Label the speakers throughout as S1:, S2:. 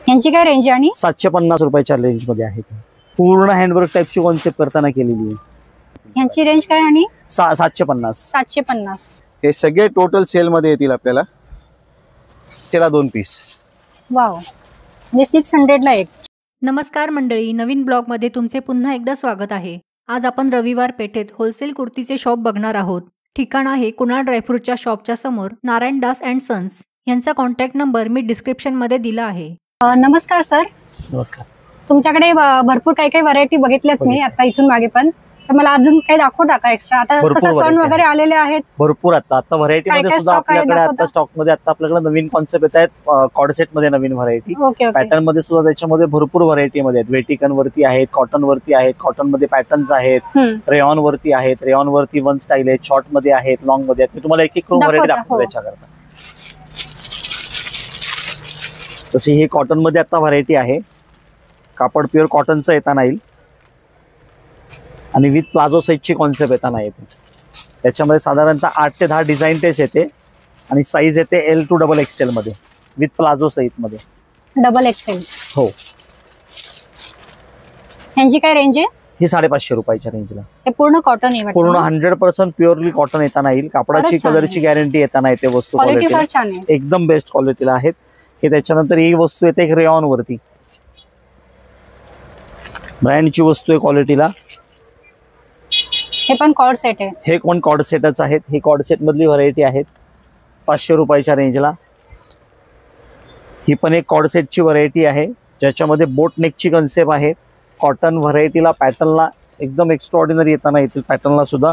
S1: यांची काय रेंज आहे? आणि
S2: 750 रुपयाच्या रेंज मध्ये आहे. पूर्ण हँडवर्क टाइपची कॉन्सेप्ट करताना केलेली आहे.
S1: यांची रेंज काय? आणि
S2: 750.
S1: 750.
S3: हे सगळे टोटल सेल मध्ये येतील आपल्याला. त्याला 2 पीस.
S1: वाव, म्हणजे 600 ला एक.
S4: नमस्कार मंडळी, नवीन ब्लॉगमध्ये तुमचे पुन्हा एकदा स्वागत आहे. आज आपण रविवार पेठेत होलसेल कुर्तीचे शॉप बघणार आहोत. ठिकाण आहे कुणाल ड्रायफ्रूटच्या शॉपच्या समोर, नारायण दास अँड सन्स. यांचा कॉन्टॅक्ट नंबर मी डिस्क्रिप्शन मध्ये दिला आहे.
S1: नमस्कार सर.
S2: नमस्कार.
S1: तुमच्याकडे भरपूर काही काही व्हरायटी बघितल्यात मी आता इथून मागे पण, तर मला अजून काही दाखवता का एक्स्ट्रा? आता कसं सण वगैरे आलेले आहेत
S2: भरपूर. आता व्हरायटी मध्ये सुद्धा आपल्याकडे आता स्टॉक मध्ये आता आपल्याकडे नवीन कॉन्सेप्ट येत आहेत. कॉर्डसेट मध्ये नवीन व्हरायटी, पॅटर्न मध्ये सुद्धा त्याच्यामध्ये भरपूर व्हरायटी मध्ये आहेत. वेटिकन वरती आहेत, कॉटन वरती आहेत, कॉटन मध्ये पॅटर्न्स आहेत, रेयॉन वरती आहेत, रेयॉन वरती वन स्टाईल आहे, शॉर्ट मध्ये आहेत, लॉंग मध्ये आहेत. मी तुम्हाला एक एक करून व्हरायटी दाखवतो त्याच्याकरता. तशी ही कॉटन मध्ये आता व्हरायटी आहे. कापड प्युअर कॉटनचं येताना येईल आणि विथ प्लाझो साईजची कॉन्सेप्ट येताना येते. त्याच्यामध्ये साधारणतः 8 ते 10 डिझाईन टेस्ट येते आणि साईज येते L to XXL मध्ये विथ प्लाझो साईज मध्ये.
S1: XXL
S2: हो.
S1: यांची काय रेंज आहे?
S2: ही 550 रुपयाच्या रेंजला.
S1: हे पूर्ण कॉटन आहे,
S2: पूर्ण 100% प्युअरली कॉटन येताना येईल. कापडाची कलरची गॅरंटी येताना येते. वस्तू क्वालिटी एकदम बेस्ट क्वालिटीला आहेत. हे त्याच्यानंतर ही वस्तू येते एक रेयॉन वरती, ब्रँडची वस्तू आहे क्वालिटीला.
S1: हे पण कॉर्ड सेट आहे.
S2: हे पण कॉर्ड सेटच आहेत. ही कॉर्ड सेट मधली व्हरायटी आहेत 500 रुपयाच्या रेंजला. ही पण एक कॉर्ड सेटची व्हरायटी आहे ज्याच्यामध्ये बोट नेकची कन्सेप्ट आहे. कॉटन व्हरायटीला पॅटर्नला एकदम एक्स्ट्राऑर्डिनरी येताना येतील. पॅटर्नला सुद्धा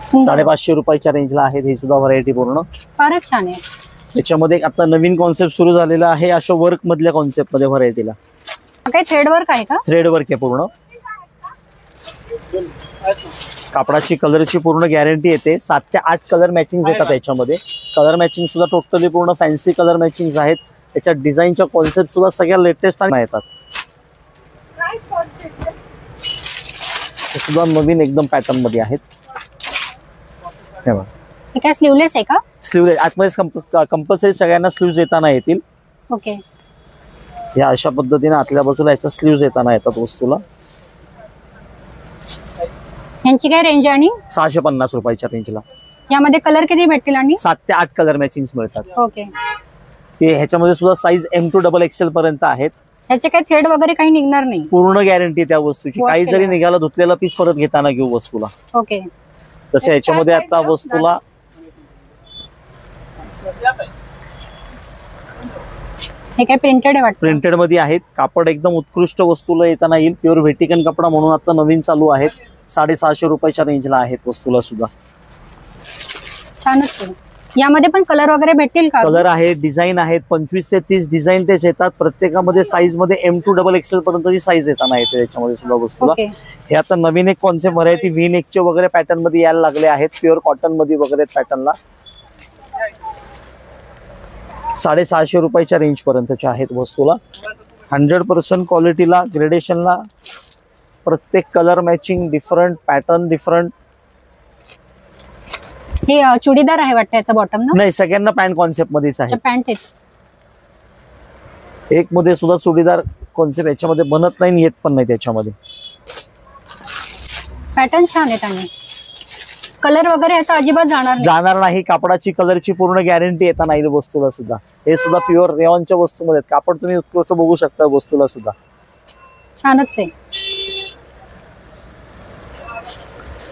S2: 550 रुपयाच्या रेंजला आहेत. ही सुद्धा व्हरायटी पूर्ण
S1: फारच छान आहे.
S2: त्याच्यामध्ये आता नवीन कॉन्सेप्ट सुरू झालेला आहे अशा वर्क मधल्या कॉन्सेप्ट मध्ये व्हरायटीला.
S1: काही थ्रेड वर्क आहे का?
S2: थ्रेड वर्क आहे पूर्ण. कापडाची कलरची पूर्ण गॅरंटी येते. 7 ते 8 कलर मॅचिंग येतात त्याच्यामध्ये. कलर मॅचिंग सुद्धा टोटली पूर्ण फॅन्सी कलर मॅचिंग आहेत. त्याच्या डिझाईनच्या कॉन्सेप्ट सुद्धा सगळ्या लेटेस्ट येतात. सुद्धा नवीन एकदम पॅटर्न मध्ये आहेत.
S1: हे काय स्लीवलेस आहे का?
S2: स्लीवलेस आतमध्ये कंपल्सरी सगळ्यांना स्लीव्ज येताना येतील.
S1: ओके.
S2: या अशा पद्धतीने आतल्या बाजूला याच्या स्लीव्ज येताना येतात वस्तूला.
S1: यांची काय रेंज आहे? आणि
S2: 650 रुपयाच्या रेंजला.
S1: यामध्ये कलर किती भेटतील? आणि
S2: 7 ते 8 कलर मॅचिंग मिळतात.
S1: ओके.
S2: ते ह्याच्यामध्ये सुद्धा साईज M to XXL पर्यंत आहेत.
S1: ह्याचे काही थ्रेड वगैरे काही निघणार नाही.
S2: पूर्ण गॅरंटी त्या वस्तूची. काही जरी निघाला धुतलेला पीस परत घेताना घेऊ वस्तूला.
S1: ओके.
S2: तसे ह्याच्यामध्ये आता वस्तूला
S1: हे काय प्रिंटेड आहे वाटतं?
S2: प्रिंटेड मध्ये आहेत. कापड एकदम उत्कृष्ट वस्तूला येताना येईल. प्युअर व्हेटिकन कपडा म्हणून आता नवीन चालू आहेत. 650 रुपयाच्या रेंजला आहेत वस्तूला सुद्धा.
S1: छानच. यामध्ये पण कलर वगैरे भेटतील का?
S2: कलर आहेत, डिझाईन आहेत. 25 ते 30 डिझाईन टेस्ट येतात. प्रत्येकामध्ये साईज मध्ये M to XXL पर्यंतची साईज येताना येते त्याच्यामध्ये सुद्धा वस्तूला. हे आता नवीन एक कॉन्सेप्ट व्हरायटी व्ही नेकचे वगैरे पॅटर्न मध्ये यायला लागले आहेत. प्युअर कॉटन मध्ये वगैरे पॅटर्नला 650 रुपयाच्या रेंज पर्यंतच्या आहेत वस्तूला. 100% क्वालिटीला, ग्रेडेशनला, प्रत्येक colour matching, different pattern, different.
S1: हे चुडीदार आहे वाटतं याचा बॉटम ना?
S2: नाही, सगळ्यांना पॅन्ट कॉन्सेप्ट मध्येच आहे.
S1: पॅन्ट
S2: एक मध्ये सुद्धा चुडीदार कॉन्सेप्ट याच्यामध्ये बनत नाही, येत पण नाही. त्याच्यामध्ये
S1: पॅटर्न छान आहेत आणि कलर वगैरे याचा अजिबात जाणार
S2: नाही. कापडाची कलरची पूर्ण गॅरंटी येताना येईल वस्तूला सुद्धा. हे सुद्धा प्युअर रेयॉनच्या वस्तूमध्ये कापड तुम्ही उत्कृष्ट बघू शकता वस्तूला सुद्धा.
S1: छानच आहे.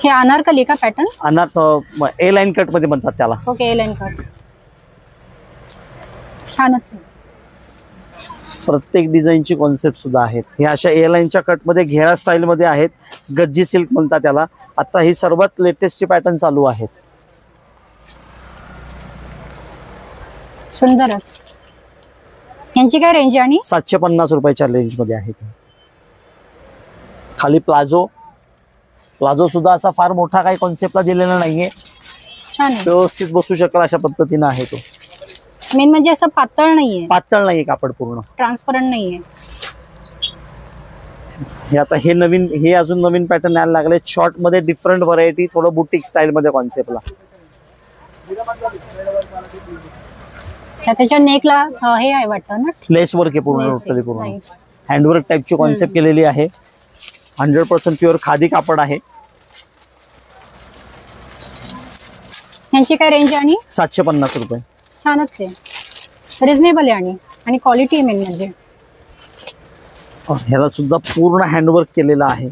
S1: हे अनारकली का पॅटर्न?
S2: A लाईन कट मध्ये म्हणतात त्याला.
S1: ओके. A लाईन कट छानच आहे.
S2: प्रत्येक डिझाईनची कॉन्सेप्ट सुद्धा आहेत. हे अशा A लाईनच्या कट मध्ये घेरा स्टाईल मध्ये आहेत. गज्जी सिल्क म्हणतात त्याला. आता ही सर्वात लेटेस्टची पॅटर्न चालू आहेत.
S1: सुंदरच. यांची काय रेंज आहे? आणि
S2: 750 रुपयाच्या रेंज मध्ये आहेत. खाली प्लाझो सुद्धा असा फार मोठा काही कॉन्सेप्टला दिलेला नाहीये.
S1: छान आहे.
S2: व्यवस्थित बसू शकेल अशा पद्धतीने आहे तो.
S1: मेन म्हणजे असं पातळ नाहीये कापड. पूर्ण
S4: ट्रान्सपरंट नाहीये.
S2: हे आता हे अजून नवीन पॅटर्न यायला लागले. शॉर्ट मध्ये डिफरंट व्हरायटी, थोडं बुटीक स्टाईल मध्ये कॉन्सेप्टला.
S1: अच्छा, त्याच्या नेकला हे आहे वाटतं ना,
S2: लेस वर्क आहे पूर्ण,
S1: Lace
S2: टोटली
S1: आहे,
S2: पूर्ण
S1: right.
S2: हँडवर्क टाईपची कॉन्सेप्ट केलेली आहे. 100% प्युअर खादी कापड आहे.
S1: यांची काय रेंज आणि
S2: 750 रुपये.
S1: छानच आहे, रिझनेबल आहे आणि क्वालिटी मेन म्हणजे.
S2: ह्याला सुद्धा पूर्ण हँडवर्क केलेलं आहे.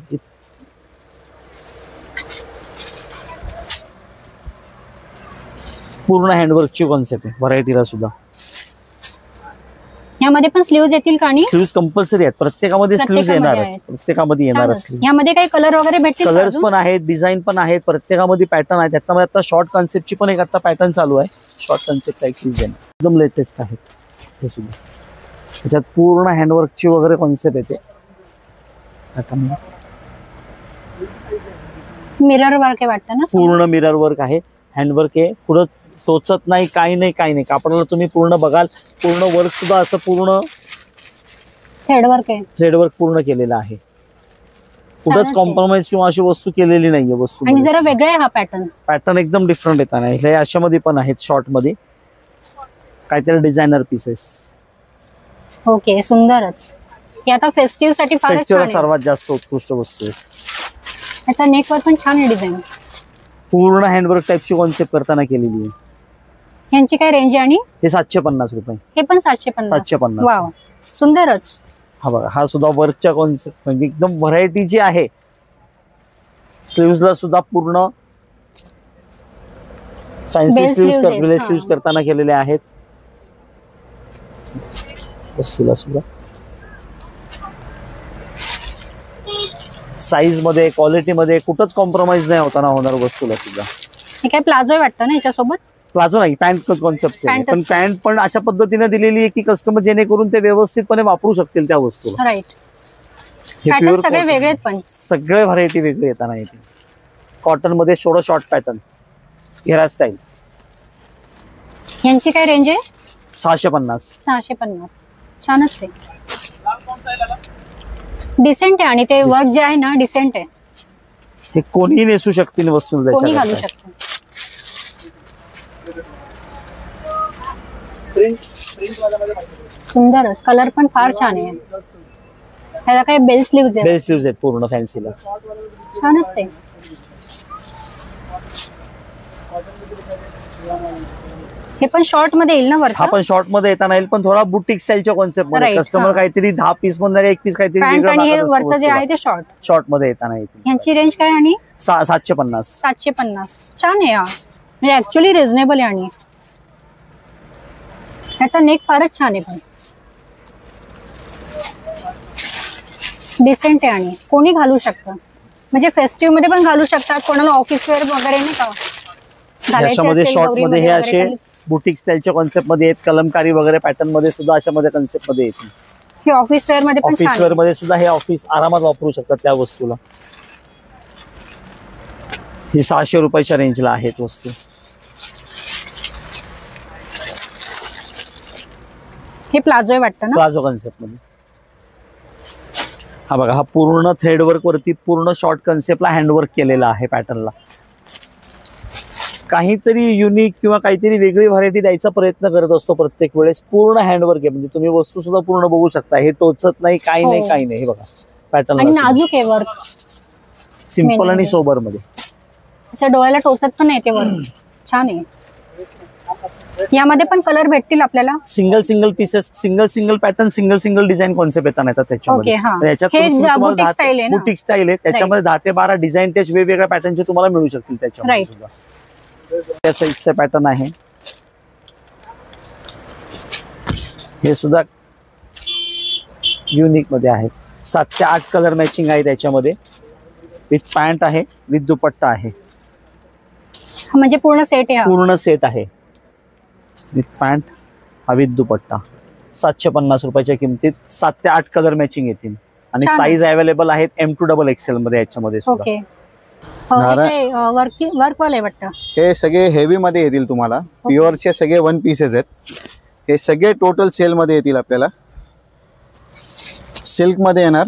S2: पूर्ण हँडवर्कची कॉन्सेप्ट आहे व्हरायटीला सुद्धा.
S1: यामध्ये पण स्लीव्ज येतील का? आणि
S2: स्लीव्स कंपल्सरी आहेत, प्रत्येकामध्ये स्लीव्स येणारच, प्रत्येकामध्ये येणारच.
S1: यामध्ये काही कलर वगैरे भेटतील?
S2: कलर्स पण आहेत, डिझाइन पण आहेत, प्रत्येकामध्ये पॅटर्न आहेत. त्याच्यामध्ये आता शॉर्ट कॉन्सेप्टची पण एक आता पॅटर्न चालू आहे. शॉर्ट कॉन्सेप्ट टाईप डिझाइन एकदम लेटेस्ट आहे हे सुद्धा. त्याच्यात पूर्ण हँडवर्कची वगैरे कॉन्सेप्ट येते.
S1: मिरर वर्क आहे वाटतं ना?
S2: पूर्ण मिरर वर्क आहे, हँडवर्क आहे, पुढं टोचत नाही, काही नाही. कापडाला तुम्ही पूर्ण बघाल, पूर्ण वर्क सुद्धा असं पूर्ण
S1: थ्रेडवर्क आहे,
S2: थ्रेडवर्क पूर्ण केलेलं आहे. कुठंच कॉम्प्रोमाइज किंवा अशी वस्तू केलेली नाहीये वस्तू.
S1: आणि जरा वेगळा आहे हा
S2: पॅटर्न एकदम डिफरंट येताना. हे अशामध्ये पण आहेत, शॉर्ट मध्ये काहीतरी डिझायनर पीसेस.
S1: ओके, सुंदरच. हे आता फेस्टिव्ह साठी
S2: फेस्टिव्हल सर्वात जास्त उत्कृष्ट वस्तू आहे.
S1: त्याचा नेकवर पण छान आहे डिझाइन.
S2: पूर्ण हँडवर्क टाईपची कॉन्सेप्ट करताना केलेली आहे.
S1: यांची काय रेंज आहे? आणि
S2: हे 750 रुपये.
S1: हे पण 750. वाव, सुंदरच.
S2: हा बघा, हा सुद्धा वर्कच्या कॉन्सेप्ट म्हणजे एकदम व्हरायटी जी आहे. स्लीव्हजला सुद्धा पूर्ण फॅन्सी स्लीव्ह करताना केलेले आहेत. वस्तूला सुद्धा साईज मध्ये, क्वालिटी मध्ये कुठंच कॉम्प्रोमाइज नाही होताना होणार वस्तूला सुद्धा.
S1: हे काय प्लाझो आहे वाटतं ना याच्यासोबत?
S2: प्लाझो नाही, पॅन्ट कॉन्सेप्ट आहे. पण पॅन्ट पण अशा पद्धतीने दिलेली आहे की कस्टमर जेणेकरून ते व्यवस्थितपणे वापरू शकतील त्या वस्तूला.
S1: राईट. पॅटर्न सगळे वेगळे पण
S2: सगळे व्हरायटी वेगळी येताना येते. कॉटन मध्ये थोडं शॉर्ट पॅटर्न, घेरा स्टाईल.
S1: यांची काय रेंज आहे?
S2: 650.
S1: 650. छानच आहे, डिसेंट आहे. आणि ते वर्क जे आहे ना, डिसेंट आहे.
S2: हे कोणीही नेसू शकतील वस्तू,
S1: कोणी घालू शकतो. सुंदरच, कलर पण फार छान आहे. ह्याला काय बेल स्लीव्ज आहे?
S2: बेल स्लीव्ज आहेत पूर्ण फॅन्सीला.
S1: छानच आहे. हे पण शॉर्ट मध्ये येईल ना वरती?
S2: हा पण शॉर्ट मध्ये येताना येईल, पण थोडा बुटीक स्टाईलच्या कॉन्सेप्ट मध्ये. कस्टमर काहीतरी 10 पीस म्हणणार, 1 पीस काहीतरी
S1: वरचं जे आहे ते
S2: शॉर्ट मध्ये येताना येईल.
S1: यांची रेंज काय? आणि
S2: 750.
S1: 750. छान आहे, म्हणजे ऍक्च्युअली रिझनेबल आहे. आणि त्याचा नेक फारच छान आहे, पण डिसेंट आहे आणि कोणी घालू शकतं. म्हणजे फेस्टिव्ह मध्ये पण घालू शकतात, कोणाला ऑफिस वेअर वगैरे नाही का.
S2: याच्यामध्ये शॉर्ट मध्ये हे असे बुटीक स्टाईलच्या कॉन्सेप्ट मध्ये आहेत. कलमकारी वगैरे पॅटर्न मध्ये सुद्धा अशा मध्ये कॉन्सेप्ट मध्ये येते.
S1: हे ऑफिस वेअर मध्ये पण
S2: ऑफिस वेअर मध्ये सुद्धा हे ऑफिस आरामात वापरू शकतात त्या वस्तूला. ही 600 रुपयाच्या रेंजला आहेत वस्तू.
S1: हे प्लाझो आहे वाटतं ना?
S2: प्लाझो कॉन्सेप्ट मध्ये. हा बघा, हा पूर्ण थ्रेडवर्क वरती पूर्ण शॉर्ट कॉन्सेप्टला हँडवर्क केलेला आहे पॅटर्नला. काहीतरी युनिक किंवा काहीतरी वेगळी व्हरायटी द्यायचा प्रयत्न करत असतो प्रत्येक वेळेस. पूर्ण हँडवर्क आहे, म्हणजे तुम्ही वस्तू सुद्धा पूर्ण बघू शकता. हे टोचत नाही, काही नाही, काही नाही. हे बघा पॅटर्न
S1: आणि नाजूक आहे वर्क,
S2: सिंपल आणि सोबर मध्ये.
S1: असं डोळ्याला टोचत पण नाही ते वर्क. छान आहे. यामध्ये पण कलर भेटतील आपल्याला?
S2: Single pieces, single pattern, single design concept येतात त्याच्यामध्ये. बुटीक स्टाईल आहे, त्याच्यामध्ये 10 ते 12 डिझाईन टेस्ट वेगवेगळ्या पॅटर्नचे तुम्हाला मिळू शकतील त्याच्यामध्ये सुद्धा. त्या साईजचा पॅटर्न आहे हे सुद्धा, युनिक मध्ये आहे. 7 ते 8 कलर मॅचिंग आहे त्याच्यामध्ये. विथ पॅन्ट आहे, विथ दुपट्टा आहे.
S1: म्हणजे पूर्ण सेट आहे?
S2: पूर्ण सेट आहे, विथ पॅन्ट हा विथ दुपट्टा. 750 रुपयाच्या किमतीत 7 ते 8 कलर मॅचिंग येतील. आणि साईज अवेलेबल आहेत M2 XXL मध्ये याच्यामध्ये सुद्धा.
S1: वर्क वाले वाटतं.
S3: हे सगळे हेवी मध्ये येतील तुम्हाला. प्युअरचे सगळे 1 पीसेस आहेत. हे सगळे टोटल सेल मध्ये येतील आपल्याला. सिल्क मध्ये येणार,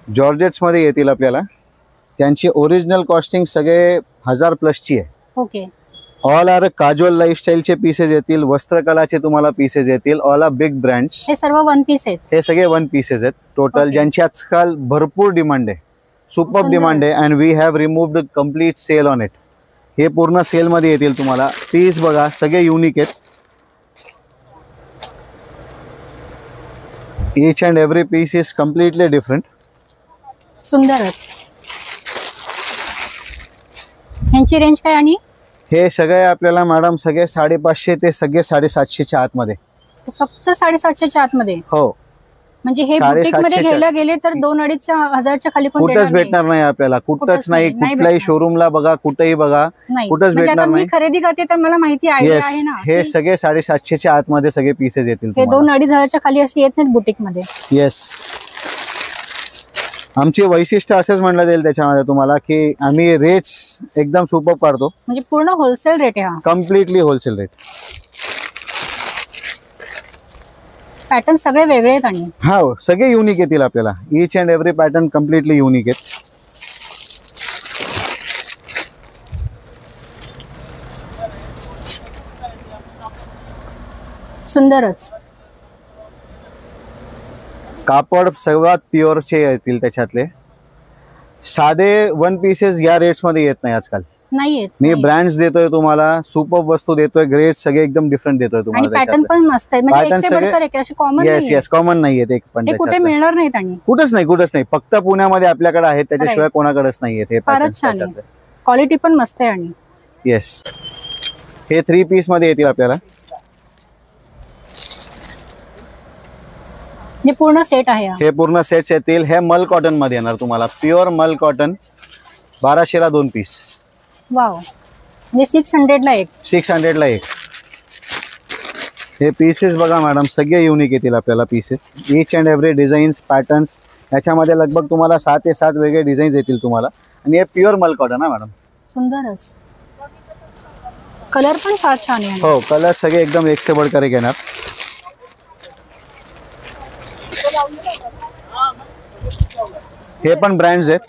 S3: जॉर्जेट्स मध्ये येतील आपल्याला. त्यांची ओरिजिनल कॉस्टिंग सगळे 1000 प्लसची आहे.
S1: ओके.
S3: ऑल आर काजोल लाईफस्टाईलचे पीसेस येतील, वस्त्रकलाचे तुम्हाला पीसेस येतील, ऑल आर बिग ब्रँड्स.
S1: हे सर्व वन पीस आहेत.
S3: हे सगळे वन पीसेस आहेत टोटल,
S1: Okay.
S3: ज्यांची आजकाल भरपूर डिमांड आहे, सुपर
S1: सुंदर.
S3: डिमांड आहे. And we have removed complete cell on it. हे पूर्ण सेल मध्ये येतील तुम्हाला. पीस बघा सगळे युनिक आहेत. Each and every piece is completely different.
S1: सुंदरच. यांची रेंज काय? आणि
S3: हे सगळे आपल्याला मॅडम सगळे 550 ते सगळे 750च्या आतमध्ये.
S1: फक्त 750च्या आतमध्ये?
S3: हो.
S1: म्हणजे हे बुटीक मध्ये घ्यायला गेले तर 2-2.5 हजारच्या खाली कोण
S3: कुठंच भेटणार नाही आपल्याला, कुठंच नाही. कुठल्याही शोरूमला बघा, कुठेही बघा, कुठंच भेटणार नाही.
S1: खरेदी करते तर मला माहिती आहे ना.
S3: हे सगळे 750च्या आतमध्ये सगळे पीसेस येतील.
S1: हे 2-2.5 हजारच्या खाली अशी येत नाहीत बुटीक मध्ये.
S3: येस. आमचे वैशिष्ट्य असंच म्हणलं जाईल त्याच्यामध्ये तुम्हाला की आम्ही रेट्स एकदम सुपर काढतो.
S1: म्हणजे पूर्ण होलसेल रेट आहे हा?
S3: Completely wholesale rate.
S1: पॅटर्न सगळे वेगळे आहेत. आणि
S3: हा सगळे युनिक येतील आपल्याला. Each and every pattern completely unique आहेत.
S1: सुंदरच.
S3: कापड सर्वात प्युअरचे येतील त्याच्यातले. साधे वन पीसेस या रेट्स मध्ये येत नाही आजकाल.
S1: नाही येत.
S3: मी ब्रँड्स देतोय तुम्हाला, सुपर वस्तू देतोय, ग्रेड सगळे एकदम डिफरंट देतोय तुम्हाला.
S1: पॅटर्न पण मस्त आहे. म्हणजे एक से बढ़कर एक, असे कॉमन
S3: येस येस कॉमन नाहीये ते पण.
S1: हे कुठे मिळणार नाहीत. आणि
S3: कुठंच नाही. फक्त पुण्यामध्ये आपल्याकडे आहेत, त्याच्याशिवाय कोणाकडेच नाहीये हे.
S1: फारच छान आहे. क्वालिटी पण मस्त आहे. आणि
S3: येस हे 3 पीस मध्ये येतील आपल्याला.
S1: हे पूर्ण सेट आहे.
S3: हे पूर्ण सेट्स येतील. हे मल कॉटन मध्ये येणार तुम्हाला, प्युअर मल कॉटन. 1200ला 2 पीस.
S1: वाव. म्हणजे 600ला एक.
S3: 600ला एक. हे पीसेस बघा मॅडम सगळे युनिक येतील आपल्याला pieces. Each and every designs patterns याच्यामध्ये लगभग तुम्हाला 7 ते 7 वेगळे डिझाईन्स येतील तुम्हाला. आणि हे प्युअर मल कॉटन हा मॅडम.
S1: सुंदरच. कलर पण फार छान आहे.
S3: हो कलर सगळे एकदम एक से बढ़कर एक येणार. हे पण ब्रँड्स आहेत.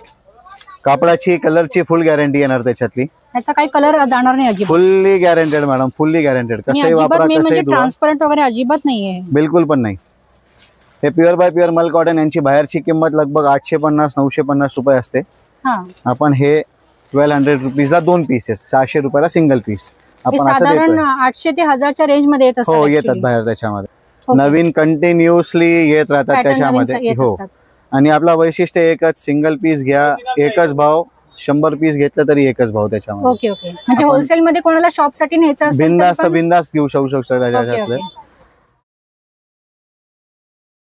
S3: कापडाची कलरची फुल गॅरंटी येणार त्याच्यातली.
S1: याचा काही कलर जाणार नाही अजिबात.
S3: Fully guaranteed madam, fully guaranteed. कसंही वापरा, कसंही धुवा.
S1: ट्रान्सपरंट वगैरे अजिबात नाहीये.
S3: बिलकुल पण नाही. हे प्युअर बाय प्युअर मल कॉटन. यांची बाहेरची किंमत लगभग 850-950 रुपये असते. आपण हे 1200 रुपीजला 2 पीसेस, 600 रुपयाला सिंगल पीस आपण असं
S1: साधारण 800 ते 1000च्या रेंज मध्ये येत असतात.
S3: हो येतात बाहेर त्याच्यामध्ये. नवीन कंटिन्युअसली येत राहतात त्याच्यामध्ये. हो. आणि आपला वैशिष्ट्य एकच, सिंगल पीस घ्या एकच भाव, 100 पीस घेतलं तरी एकच भाव त्याच्यामध्ये.
S1: Okay okay. म्हणजे होलसेल मध्ये कोणाला शॉप साठी न्यायचं असेल
S3: बिंदास्त घेऊ शकतो त्याच्यातलं.